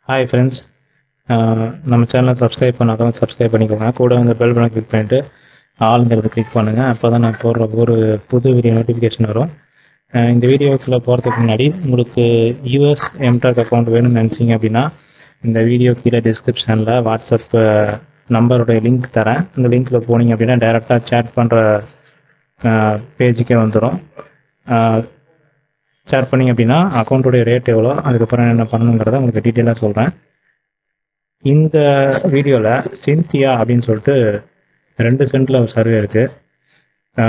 Hi friends, நம்ம சேனலை subscribe பண்ணாதவங்க சப்ஸ்கிரைப் பண்ணிக்கோங்க. கூட வந்து பெல் பட்டன் கிளிக் பண்ணிவிட்டு ஆளுங்கிறது கிளிக் பண்ணுங்கள். அப்போ தான் நான் போடுற ஒரு புது வீடியோ நோட்டிஃபிகேஷன் வரும். இந்த வீடியோக்குள்ளே போகிறதுக்கு முன்னாடி உங்களுக்கு யூஎஸ் எம்டாக் அக்கௌண்ட் வேணும்னு நினச்சிங்க அப்படின்னா இந்த வீடியோ கீழே டிஸ்கிரிப்ஷனில் வாட்ஸ்அப் நம்பருடைய லிங்க் தரேன். இந்த லிங்க்கில் போனீங்க அப்படின்னா டைரெக்டாக சேட் பண்ணுற பேஜுக்கே வந்துடும். ஷேர் பண்ணிங்க அப்படின்னா அக்கௌண்ட்டுடைய ரேட் எவ்வளோ, அதுக்கப்புறம் என்ன பண்ணணுங்கிறத உங்களுக்கு டீட்டெயிலாக சொல்கிறேன். இந்த வீடியோவில் சின்சியா அப்படின்னு சொல்லிட்டு 2 சென்டில் ஒரு சர்வே இருக்குது.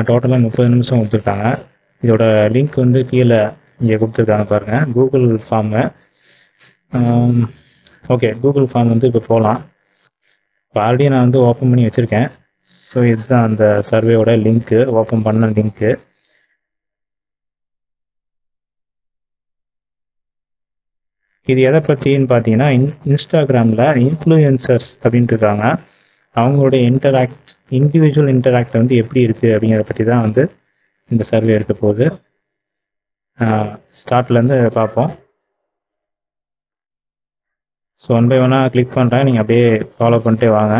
டோட்டலாக 30 நிமிஷம் கொடுத்துருக்காங்க. இதோட லிங்க் வந்து கீழே இங்கே கொடுத்துருக்காங்க பாருங்கள், Google form. Okay, Google form வந்து இப்போ போகலாம். இப்போ ஆல்ரெடி நான் வந்து ஓப்பன் பண்ணி வச்சுருக்கேன். ஸோ இதுதான் அந்த சர்வேயோட லிங்க்கு, ஓப்பன் பண்ண லிங்க்கு. இது எதை பற்றின்னு பார்த்தீங்கன்னா, இன்ஸ்டாகிராமில் இன்ஃப்ளூயன்சர்ஸ் அப்படின்ட்டு இருக்காங்க. அவங்களுடைய இண்டிவிஜுவல் இன்டராக்ட் வந்து எப்படி இருக்குது அப்படிங்கிறத பற்றி தான் வந்து இந்த சர்வே இருக்க போகுது. ஸ்டார்ட்லேருந்து பார்ப்போம். ஸோ 1 by 1 கிளிக் பண்ணுறேன், நீங்கள் அப்படியே ஃபாலோ பண்ணிட்டே வாங்க.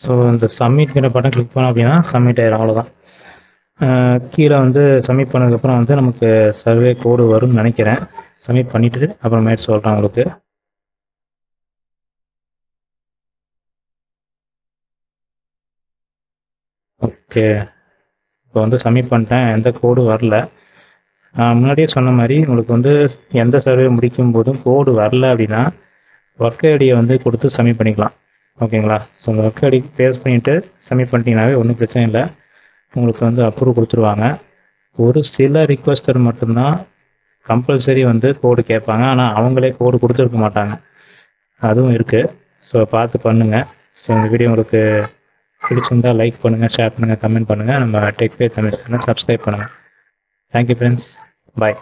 ஸோ இந்த சப்மிட்ங்கிற பட்டன் கிளிக் பண்ணோம் அப்படின்னா சப்மிட் ஆயிடும், அவ்வளோதான். கீழே வந்து சப்மிட் பண்ணதுக்கப்புறம் வந்து நமக்கு சர்வே கோடு வரும்னு நினைக்கிறேன். சப்மிட் பண்ணிவிட்டு அப்புறமேட்டு சொல்கிறேன் உங்களுக்கு. ஓகே, இப்போ வந்து சப்மிட் பண்ணிட்டேன், எந்த கோடு வரல. நான் முன்னாடியே சொன்ன மாதிரி உங்களுக்கு வந்து எந்த சர்வே முடிக்கும் போதும் கோடு வரல அப்படின்னா ஒர்க் ஐடியை வந்து கொடுத்து சப்மிட் பண்ணிக்கலாம். ஓகேங்களா? ஸோ அந்த ஒர்க் ஐடி பேஸ் பண்ணிவிட்டு சப்மிட் பண்ணிட்டீங்கன்னாவே ஒன்றும் பிரச்சனை இல்லை, உங்களுக்கு வந்து அப்ரூவ் கொடுத்துருவாங்க. ஒரு சில ரிக்வஸ்டர் மட்டும்தான் கம்பல்சரி வந்து கோடு கேட்பாங்க, ஆனால் அவங்களே கோடு கொடுத்துருக்க மாட்டாங்க, அதுவும் இருக்குது. ஸோ பார்த்து பண்ணுங்கள். ஸோ இந்த வீடியோ உங்களுக்கு பிடிச்சிருந்தால் லைக் பண்ணுங்கள், ஷேர் பண்ணுங்கள், கமெண்ட் பண்ணுங்கள். நம்ம டெக் பே தமிழ் சேனல் சப்ஸ்கிரைப் பண்ணுங்கள். தேங்க்யூ ஃப்ரெண்ட்ஸ், பாய்.